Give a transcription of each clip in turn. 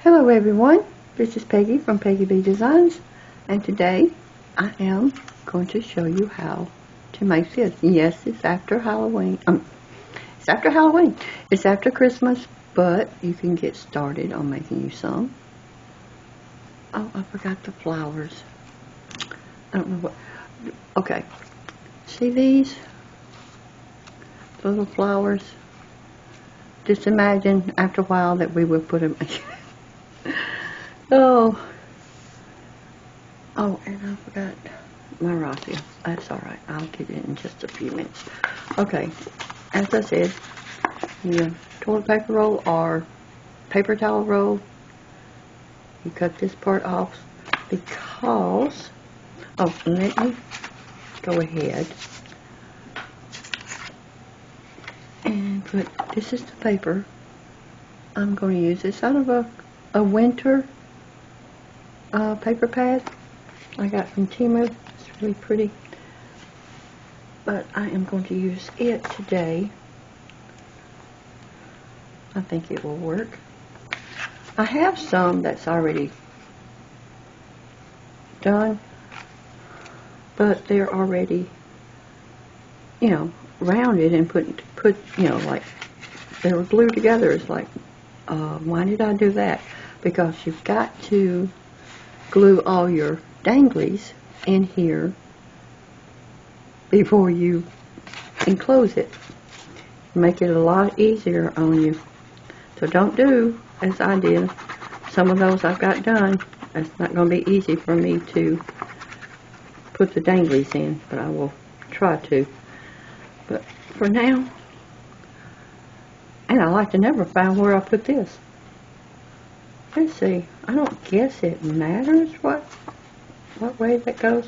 Hello everyone, this is Peggy from Peggy B Designs, and today I am going to show you how to make this. Yes, it's after Halloween. It's after Halloween. It's after Christmas, but you can get started on making you some. Oh, I forgot the flowers. I don't know what. Okay, see these little flowers? Just imagine after a while that we will put them. Oh, and I forgot my raffia. That's alright. I'll get it in just a few minutes. Okay, as I said, your toilet paper roll or paper towel roll, you cut this part off because, let me go ahead and put, this is the paper I'm going to use. It's out of a winter paper pad I got from Timu. It's really pretty, but I am going to use it today. I think it will work. I have some that's already done, but they're already, rounded and put, like they were glued together. It's like, why did I do that? Because you've got to glue all your danglies in here before you enclose it. Make it a lot easier on you. So don't do as I did. Some of those I've got done. It's not going to be easy for me to put the danglies in, but I will try to. But for now, and I like to never find where I put this. Let's see. I don't guess it matters what way that goes.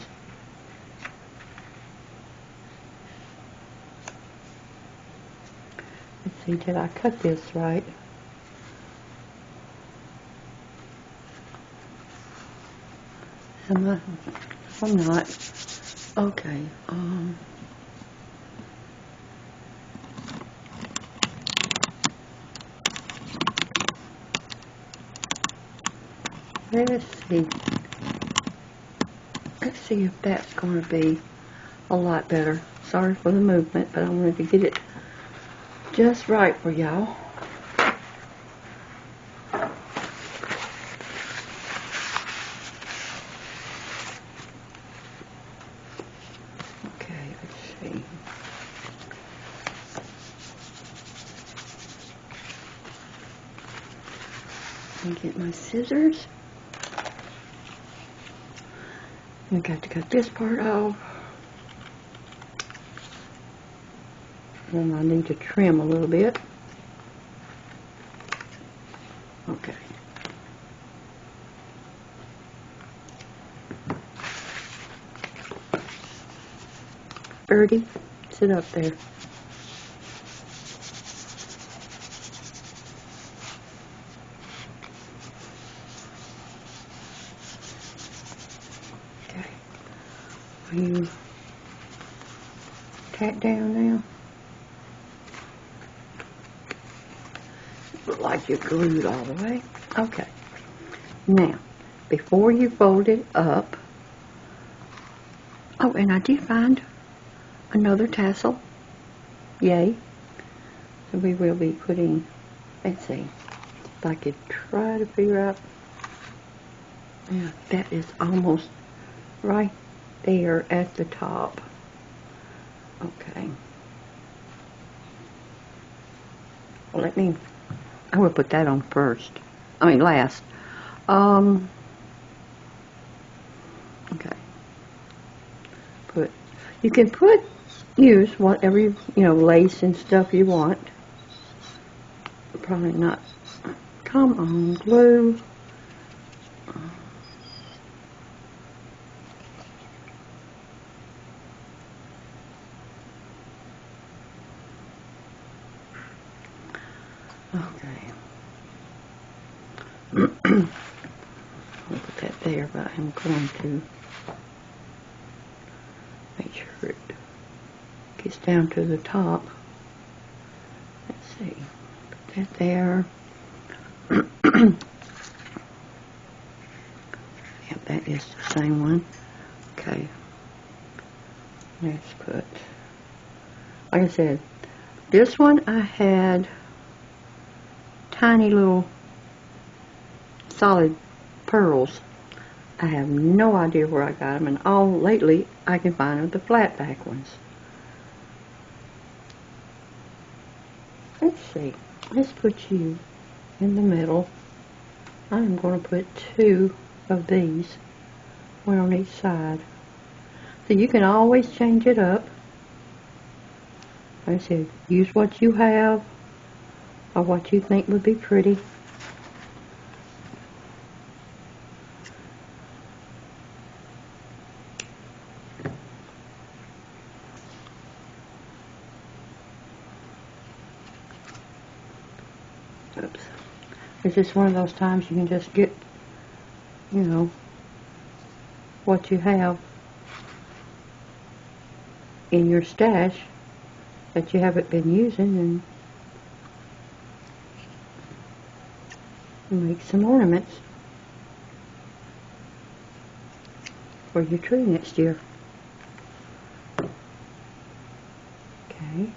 Let's see, did I cut this right? Am I? I'm not. Okay. Let's see. Let's see if that's going to be a lot better. Sorry for the movement, but I wanted to get it just right for y'all. Okay, let's see. Let me get my scissors. I got to cut this part off. And I need to trim a little bit. Okay. Birdie, sit up there. Okay. Will you tack down now? Look like you're glued all the way. Okay. Now, before you fold it up, and I did find another tassel. Yay. So we will be putting, let's see, if I could try to figure out, yeah, that is almost right there at the top. Okay. Well, I will put that on first. Last. Okay. You can use whatever, lace and stuff you want. Probably not. Come on, glue. Okay. I'll put that there, but I'm going to make sure it gets down to the top. Let's see. Put that there. is the same one. Okay. Let's put, like I said, this one I had tiny little solid pearls. I have no idea where I got them, and all lately I can find them the flat back ones. Let's see. Let's put you in the middle. I'm going to put 2 of these, one on each side. So you can always change it up. Like I said, use what you have or what you think would be pretty. Oops. It's just one of those times you can just get, you know, what you have in your stash that you haven't been using and make some ornaments for your tree next year. Okay.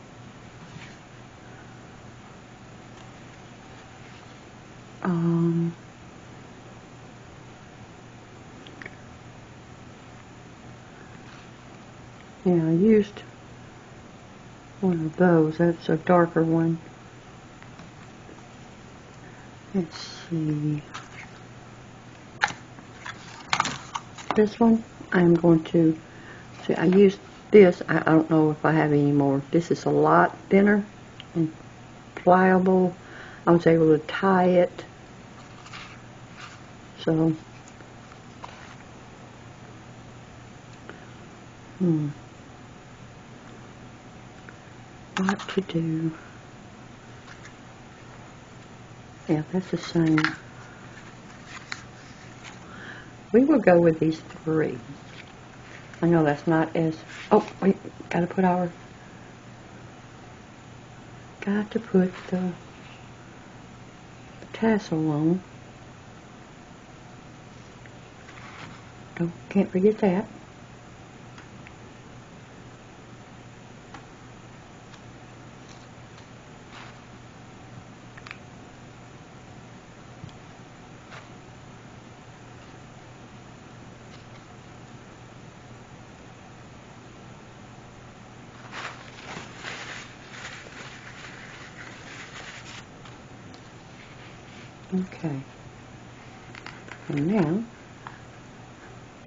Yeah, I used one of those. That's a darker one. Let's see. This one, I'm going to, see, I used this. I don't know if I have any more. This is a lot thinner and pliable. I was able to tie it. So, what to do? Yeah, that's the same. We will go with these 3. I know that's not as, oh, wait, got to put the tassel on. Can't forget that. Okay. And now,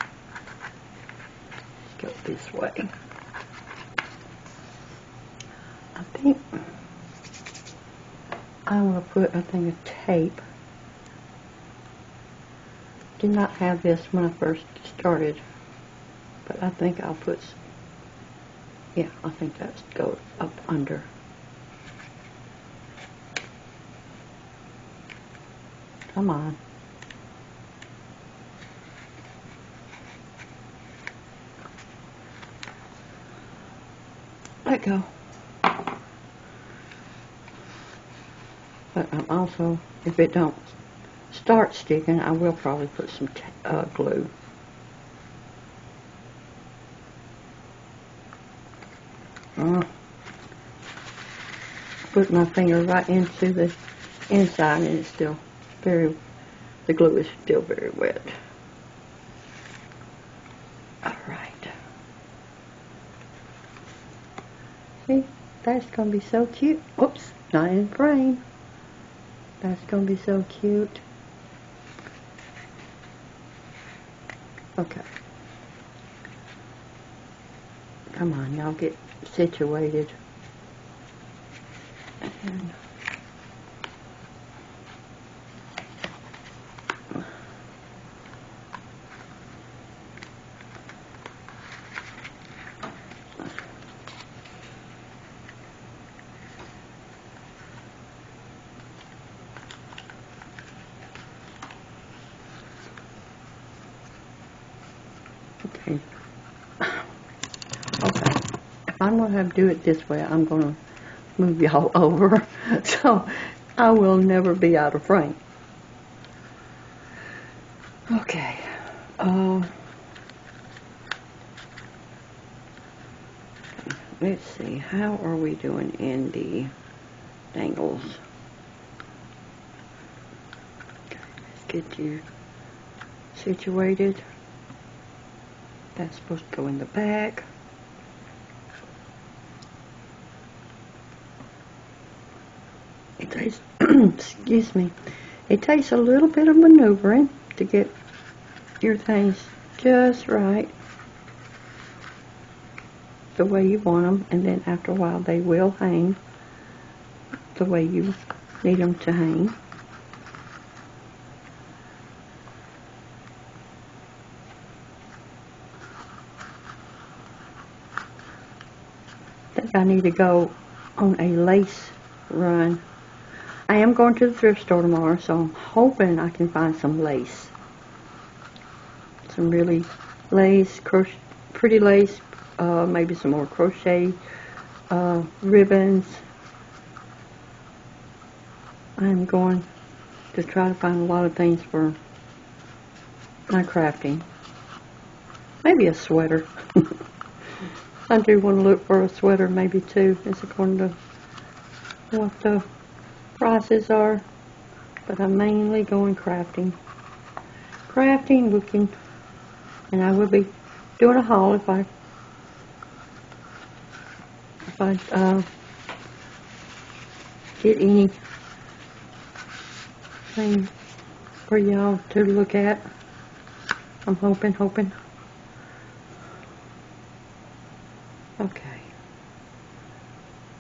let's go this way. I think I will put a thing of tape. Did not have this when I first started, but I think I'll put, yeah, I think that's go up under. Come on. Let go. But I'm also, if it don't start sticking, I will probably put some glue. Put my finger right into the inside and it's still the glue is still very wet. Alright. See, that's going to be so cute. Oops, not in frame. That's going to be so cute. Okay. Come on, y'all get situated. And okay. Okay. If I'm going to have to do it this way, I'm going to move y'all over. So I will never be out of frame. Okay. Uh, let's see, how are we doing in the dangles? Let's get you situated. That's supposed to go in the back. It takes, excuse me, it takes a little bit of maneuvering to get your things just right, the way you want them, and then after a while they will hang the way you need them to hang. I think I need to go on a lace run. I am going to the thrift store tomorrow, so I'm hoping I can find some lace. Some really lace, pretty lace, maybe some more crochet ribbons. I'm going to try to find a lot of things for my crafting. Maybe a sweater. I do want to look for a sweater maybe too. It's according to what the prices are. But I'm mainly going crafting. Crafting, looking, and I will be doing a haul if I get anything for y'all to look at. I'm hoping. Okay.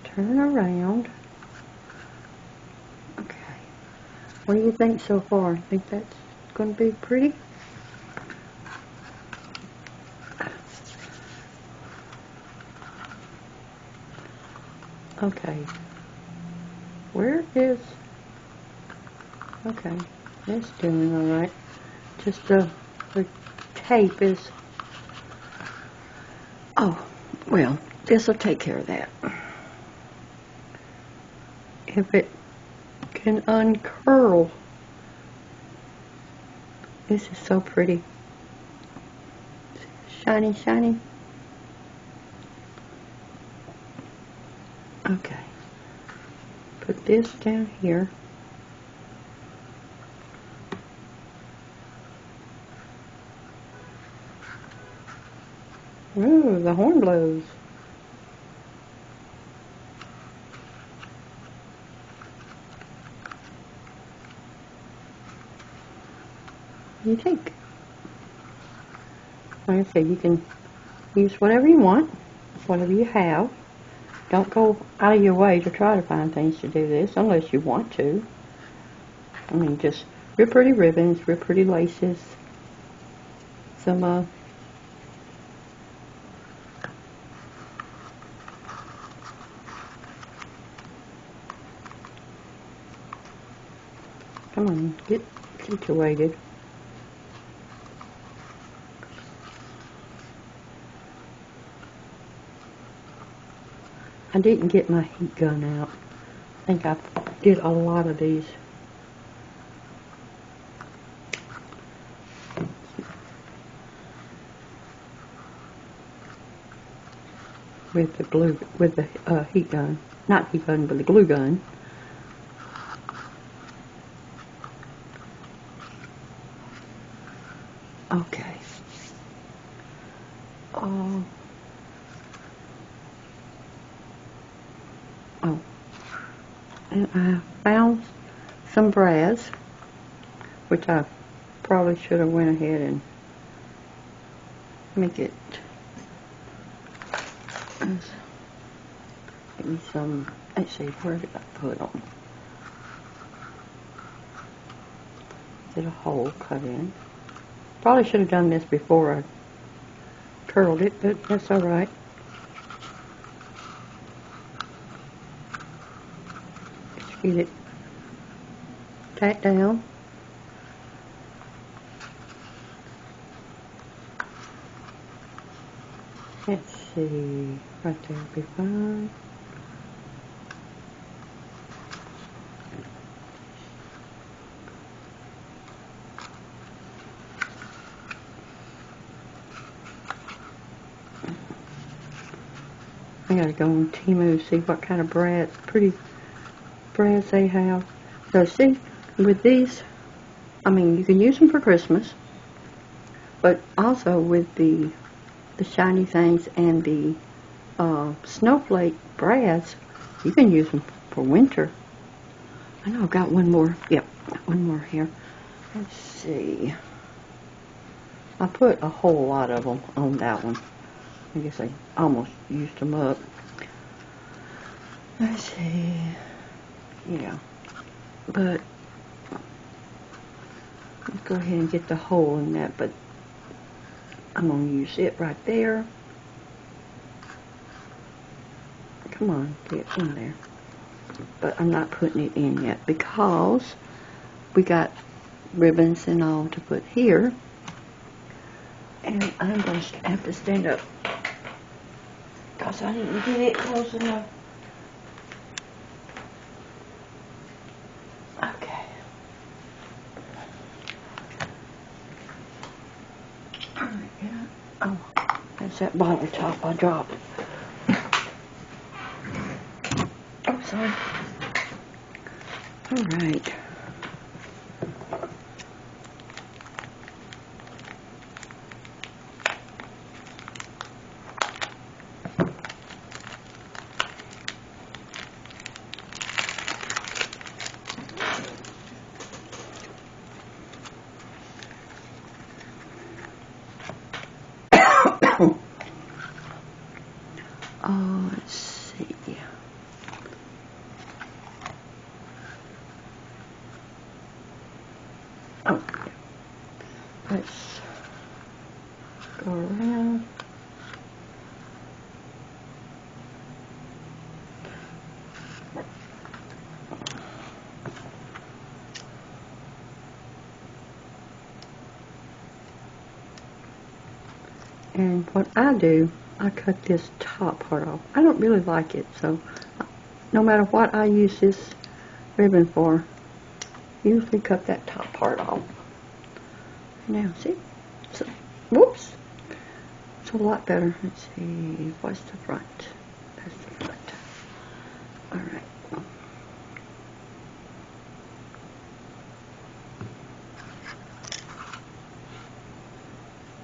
Turn around. Okay. What do you think so far? Think that's going to be pretty? Okay. Where is... Okay. It's doing alright. Just the tape is... Oh, well, this will take care of that. If it can uncurl. This is so pretty. Shiny, shiny. Okay. Put this down here. Ooh, the horn blows. What do you think? Like I said, you can use whatever you want, whatever you have. Don't go out of your way to try to find things to do this unless you want to. I mean, just real pretty ribbons, real pretty laces, some come on, get situated. I didn't get my heat gun out. I think I did a lot of these. With the glue, with the heat gun. Not heat gun, but the glue gun. Okay. Oh. And I found some brass, which I probably should have went ahead and make it. Give me some. Let's see, where did I put them? Did a hole cut in. Probably should have done this before I curled it, but that's all right. Just get it tacked down. Let's see, right there will be fine. I gotta go on Temu, see what kind of brads, pretty brads they have. So see, with these, I mean, you can use them for Christmas, but also with the shiny things and the snowflake brads, you can use them for winter. I know I've got one more. Yep, got one more here. Let's see. I put a whole lot of them on that one. I guess I almost used them up. Let's see. Yeah. But let's go ahead and get the hole in that. But I'm going to use it right there. Come on, get in there. But I'm not putting it in yet because we got ribbons and all to put here. And I'm going to have to stand up because I didn't get it close enough. Okay. Alright, yeah. Oh, that's that bottle top I dropped. Oh, sorry. Alright. Let's see. Oh, let's go around. And what I do, I cut this top part off. I don't really like it, so no matter what I use this ribbon for, usually cut that top part off. Now, see? So, whoops. It's a lot better. Let's see. What's the front? That's the front. Alright.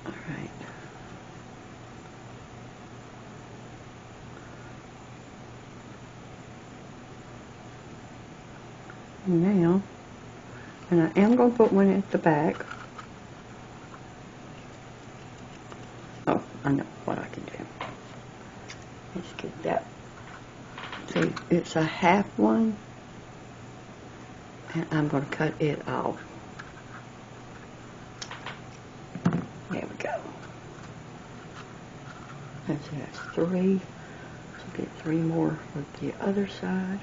Alright. Now, and I am going to put one at the back. Oh, I know what I can do. Let's get that. See, it's a half one, and I'm going to cut it off. There we go. That's 3. So get 3 more for the other side.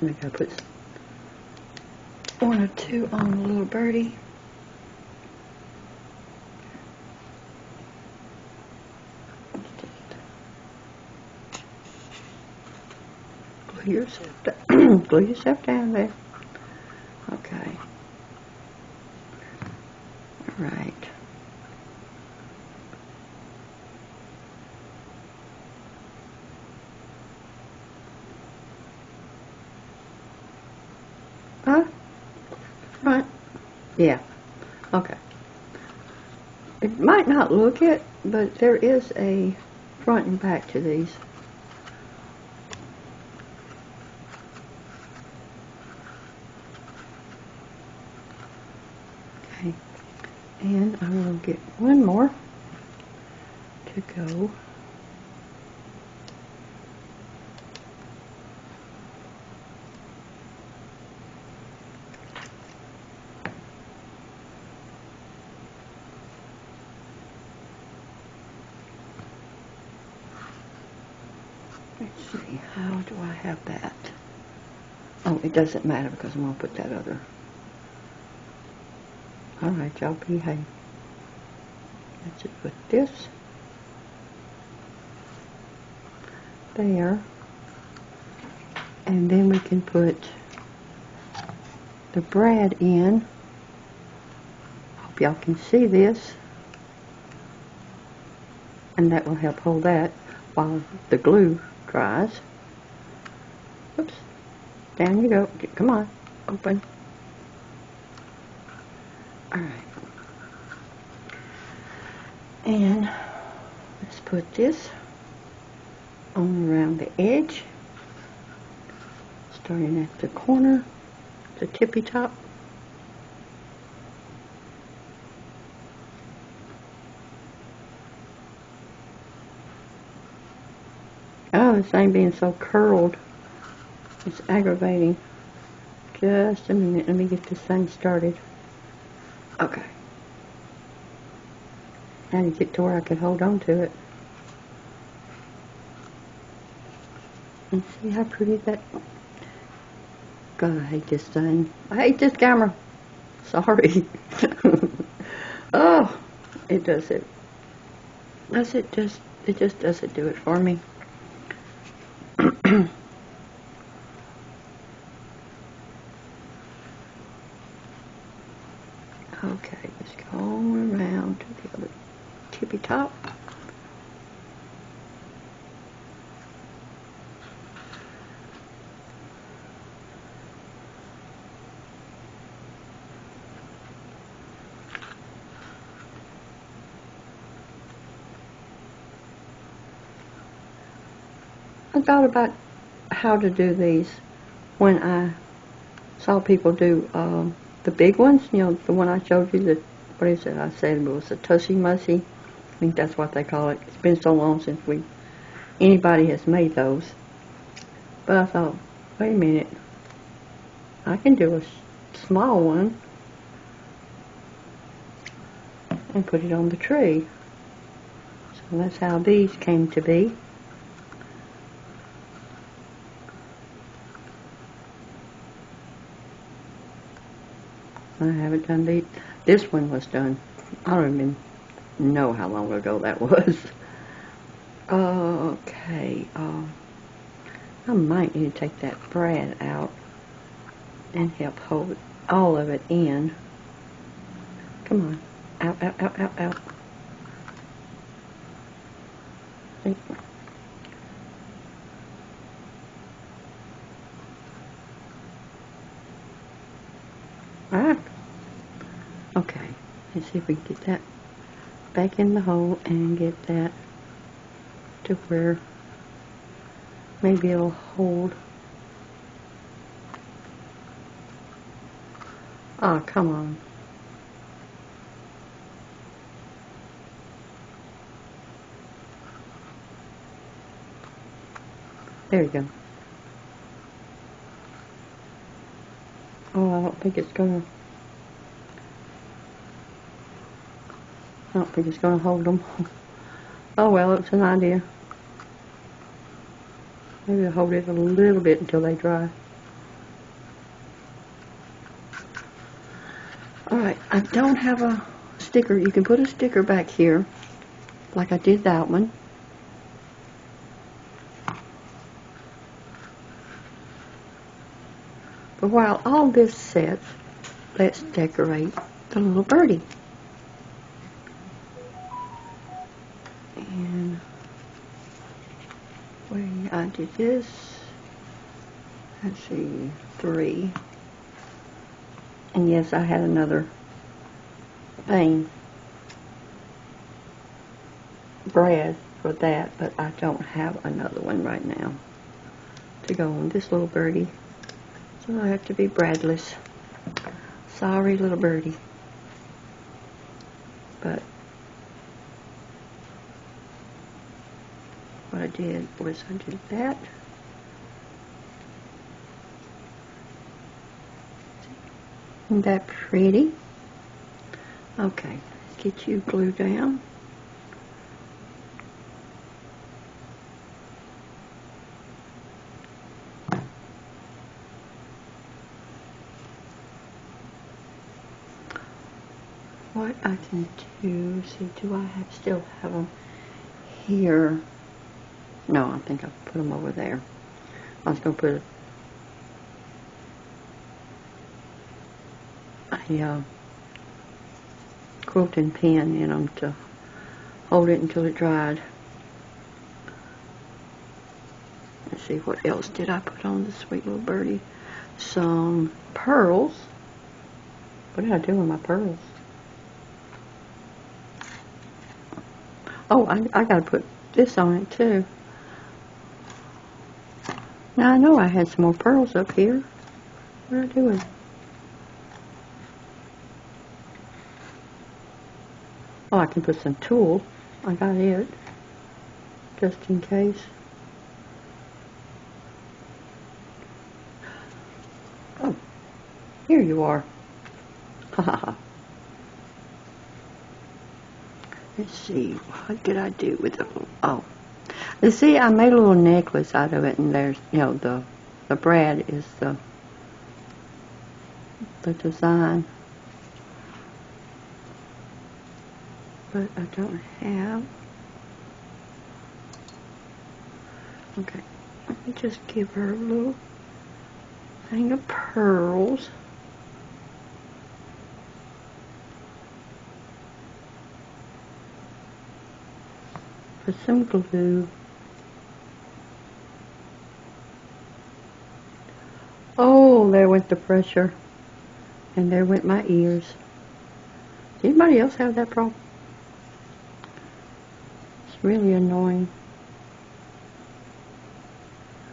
I'm going to put 1 or 2 on the little birdie. Glue yourself down there. Okay. All right. Huh? Right. Yeah. Okay. It might not look it, but there is a front and back to these. Okay. And I will get one more to go. Let's see, how do I have that? Oh, it doesn't matter because I'm going to put that other. Alright, y'all behave. Let's just put this there. And then we can put the brad in. Hope y'all can see this. And that will help hold that while the glue dries. Oops. Down you go. Come on. Open. Alright. And let's put this on around the edge. Starting at the corner, the tippy top. Oh, this thing being so curled. It's aggravating. Just a minute, let me get this thing started. Okay. Now to get to where I could hold on to it. And see how pretty that... God, I hate this thing. I hate this camera. Sorry. Oh, it does it. Does it just... It just doesn't do it for me. Okay, let's go around to the other tippy top. I thought about how to do these when I saw people do the big ones, you know, the one I showed you, the, what is it, I said it was a Tussie Mussy. I think that's what they call it. It's been so long since anybody has made those. But I thought, wait a minute, I can do a small one and put it on the tree. So that's how these came to be. I haven't done these. This one was done. I don't even know how long ago that was. Okay. I might need to take that brad out and help hold all of it in. Come on. Out, out, out, out, out. Ah. Okay, let's see if we can get that back in the hole and get that to where maybe it'll hold. Oh, come on. There you go. Oh, I don't think it's gonna hold them. Oh well, it's an idea. Maybe I'll hold it a little bit until they dry. Alright, I don't have a sticker. You can put a sticker back here, like I did that one. But while all this sets, let's decorate the little birdie. And when I did this, let's see, 3. And yes, I had another thing, brad for that, but I don't have another one right now to go on this little birdie. So I have to be bradless. Sorry, little birdie. But what I did was I did that. Isn't that pretty? Okay, let's get you glued down. What I can do, see, do I still have them here? No, I think I'll put them over there. I was going to put the quilting pen in them to hold it until it dried. Let's see, what else did I put on the sweet little birdie? Some pearls. What did I do with my pearls? Oh, I gotta put this on it too. Now I know I had some more pearls up here. What did I do with them? Oh, I can put some tulle. I got it, just in case. Oh, here you are. Ha ha ha. Let's see, what did I do with the, oh. You see, I made a little necklace out of it, and there's, you know, the brad is the design. But I don't have. Okay, let me just give her a little thing of pearls. Put some glue. Oh, there went the pressure. And there went my ears. Does anybody else have that problem? It's really annoying.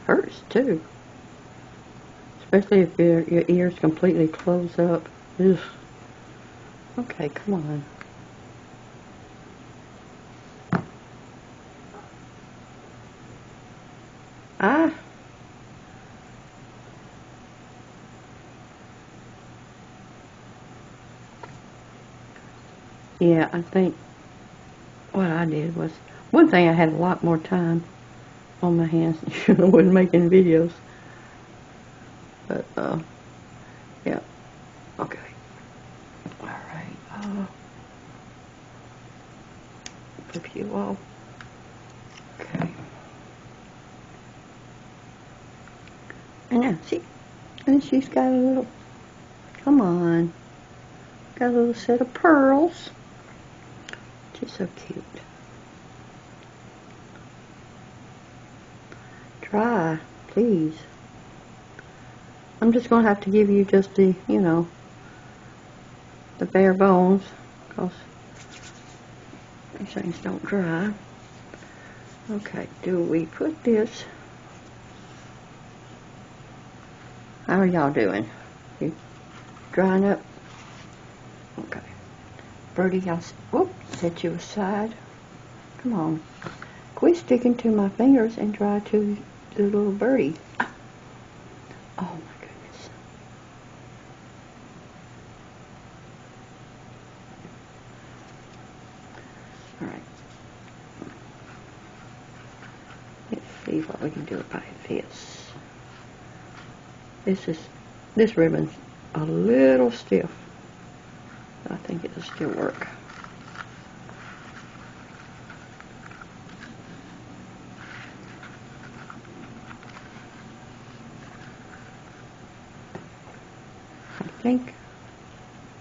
Hurts too. Especially if your ears completely close up. Ugh. Okay, come on. Ah. Yeah, I think what I did was, one thing, I had a lot more time on my hands. I wasn't making videos. But, yeah. Okay. Alright. Flip you off. Okay. And now, see? And she's got a little, come on. Got a little set of pearls. She's so cute. Try, please. I'm just going to have to give you just the, you know, the bare bones, because these things don't dry. Okay, do we put this? How are y'all doing? You drying up? Okay. Birdie, I'll set you aside. Come on. Quit sticking to my fingers and dry to the little birdie. Oh my goodness. Alright. Let's see what we can do about this. This ribbon's a little stiff. I think it'll still work. I think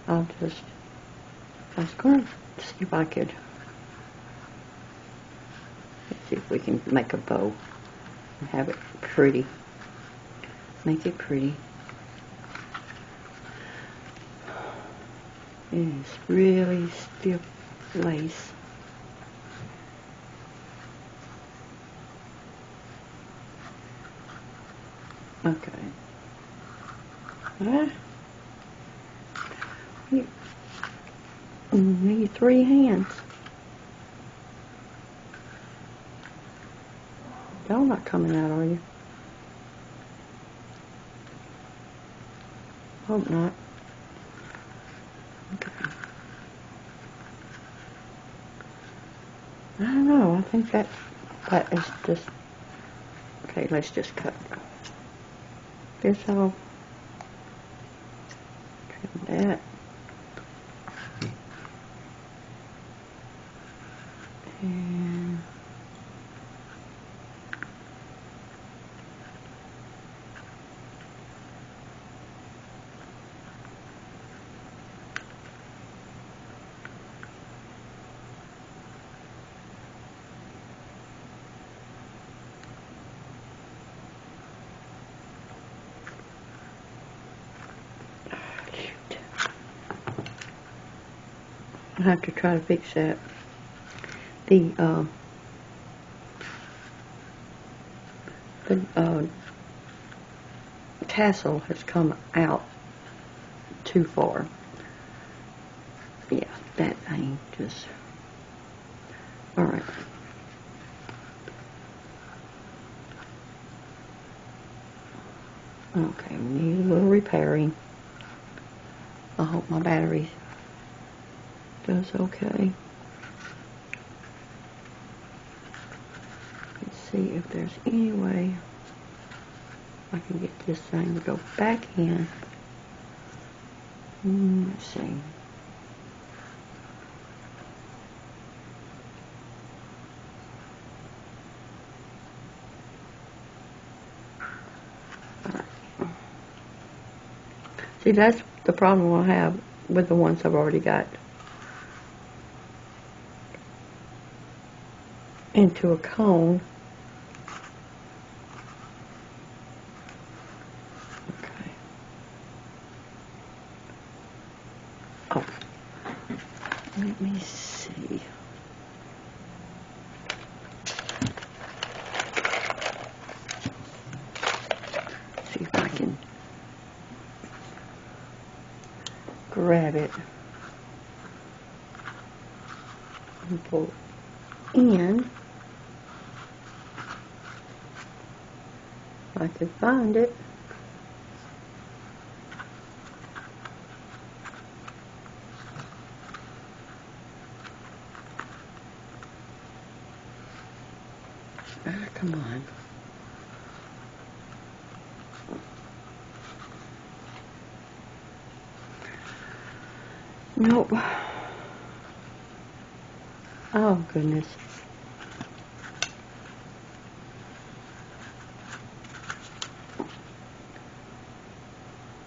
I was going to see if I could, let's see if we can make a bow and have it pretty. Make it pretty. It's really stiff lace. Okay. You need 3 hands. Y'all not coming out, are you? Hope not. Okay. I don't know. I think that is just, okay, let's just cut this off. Trim that. And I have to try to fix that. The tassel has come out too far. Yeah, that thing just... Alright. Okay, we need a little repairing. I hope my battery does okay. Let's see if there's any way I can get this thing to go back in. Let's see. See, that's the problem I have with the ones I've already got into a cone. Okay. Oh, let me see. See if I can grab it and pull in. If I could find it. Come on. Nope. Oh, goodness.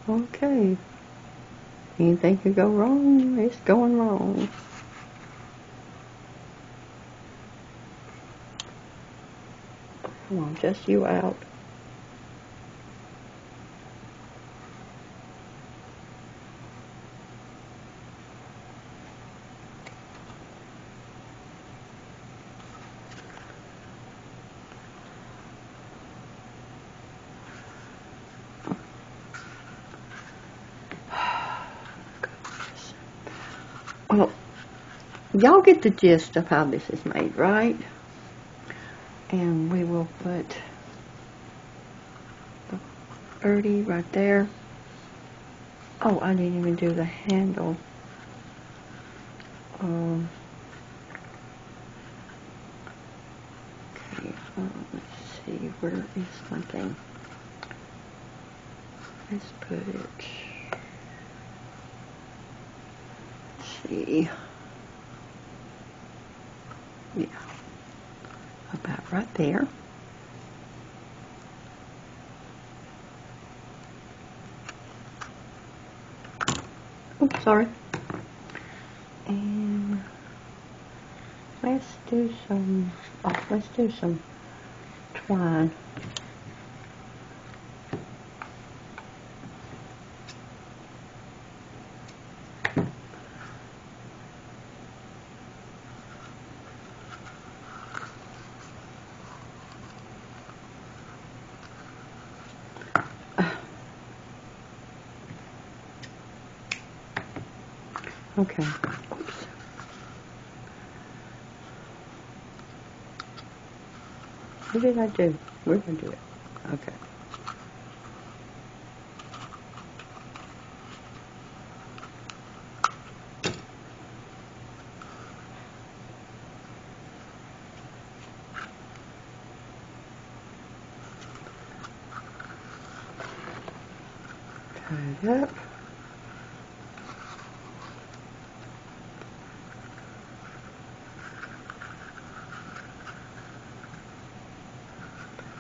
Okay. Anything could go wrong, it's going wrong. Come on, just you out. Well, y'all get the gist of how this is made, right? And we will put the birdie right there. Oh, I didn't even do the handle. Okay, let's see, where is something? Let's put it, let's see, yeah, about right there. Oops, sorry. And let's do some twine. Okay. Oops. What did I do? Where did I do it? Okay. Tie it up.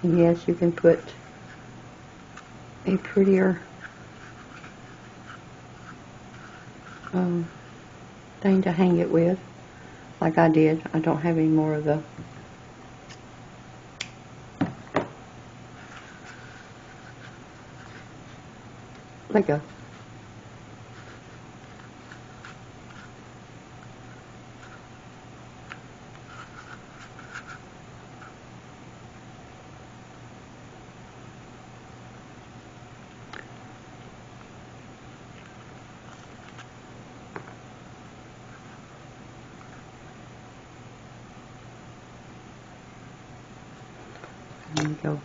Yes, you can put a prettier thing to hang it with, like I did. I don't have any more of the Lego. There we go.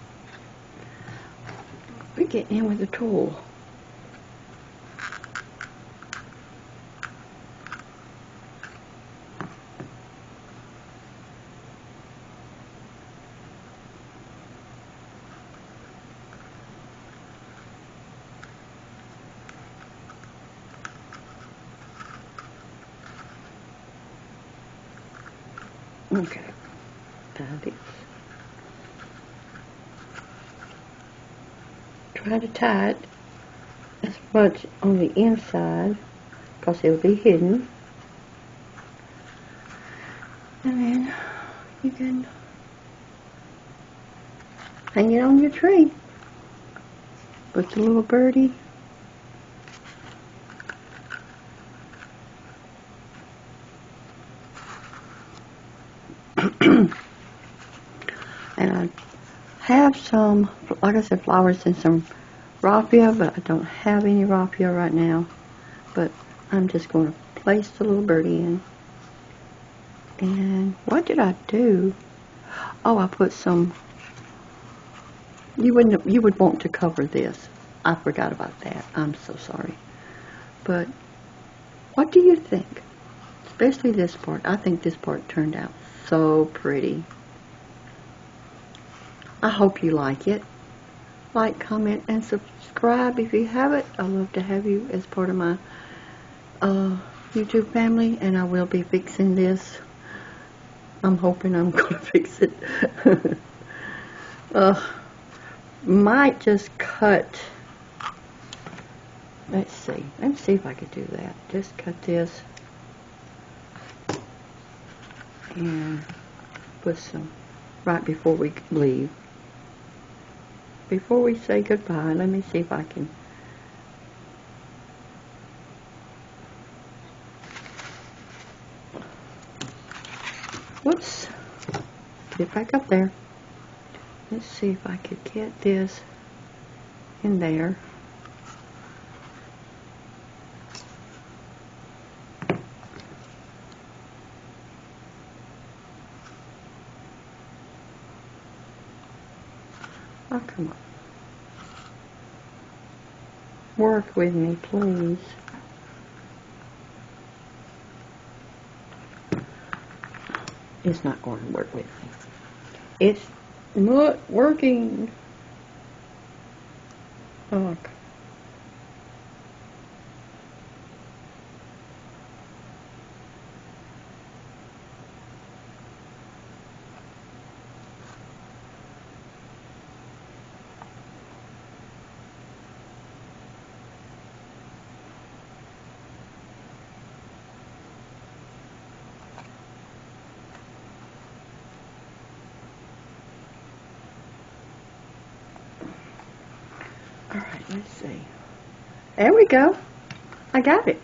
We get in with the tool. Okay, found it. Try to tie it as much on the inside because it'll be hidden. And then you can hang it on your tree with the little birdie. And I have some, like I said, flowers and some raffia, but I don't have any raffia right now. But I'm just going to place the little birdie in. And what did I do? Oh, I put some. You would want to cover this. I forgot about that. I'm so sorry. But what do you think? Especially this part. I think this part turned out so pretty. I hope you like it. Like, comment, and subscribe if you haven't. I love to have you as part of my YouTube family, and I will be fixing this. I'm hoping I'm going to fix it. Might just cut. Let's see. Let's see if I could do that. Just cut this and put some right before we leave. Before we say goodbye, let me see if I can. Whoops. Get it back up there. Let's see if I could get this in there. Oh, come on. Work with me, please. It's not going to work with me. It's not working. Oh, alright, let's see. There we go. I got it.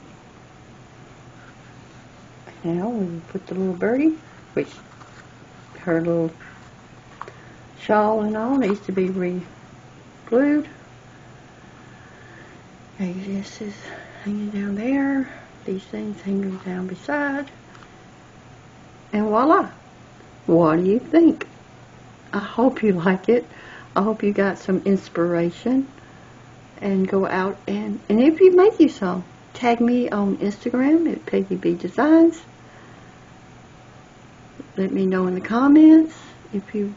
Now we put the little birdie, which her little shawl and all needs to be re-glued. And this is hanging down there. These things hanging down beside. And voila. What do you think? I hope you like it. I hope you got some inspiration. And go out and if you make you some, tag me on Instagram at Peggy B Designs. Let me know in the comments if you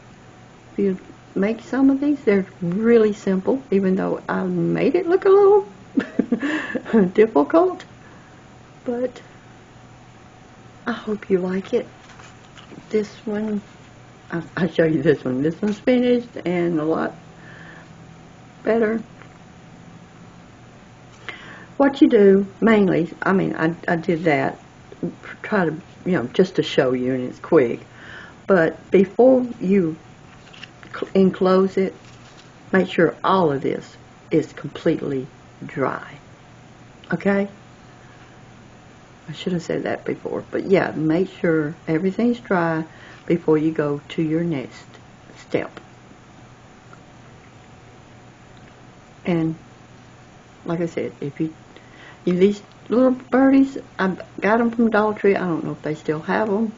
make some of these. They're really simple, even though I made it look a little difficult. But I hope you like it. This one, I'll show you this one. This one's finished and a lot better. What you do, mainly, I mean, I did that, try to, just to show you, and it's quick. But before you enclose it, make sure all of this is completely dry. Okay? I should have said that before. But yeah, make sure everything's dry before you go to your next step. And like I said, if these little birdies, I got them from Dollar Tree. I don't know if they still have them,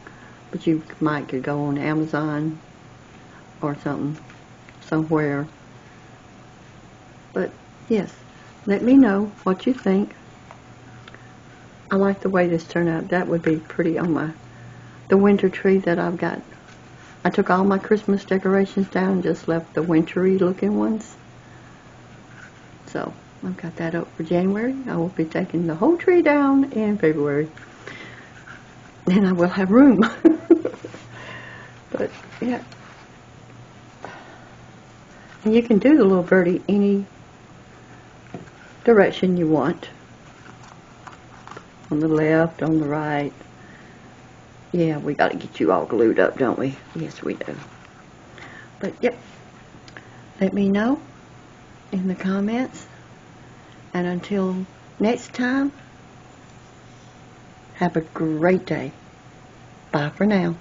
but you might could go on Amazon or something somewhere. But yes, let me know what you think. I like the way this turned out. That would be pretty on the winter tree that I've got. I took all my Christmas decorations down and just left the wintry looking ones. So I've got that up for January. I will be taking the whole tree down in February. And I will have room. But yeah. And you can do the little birdie any direction you want. On the left, on the right. Yeah, we got to get you all glued up, don't we? Yes, we do. But, yep. Let me know in the comments. And until next time, have a great day. Bye for now.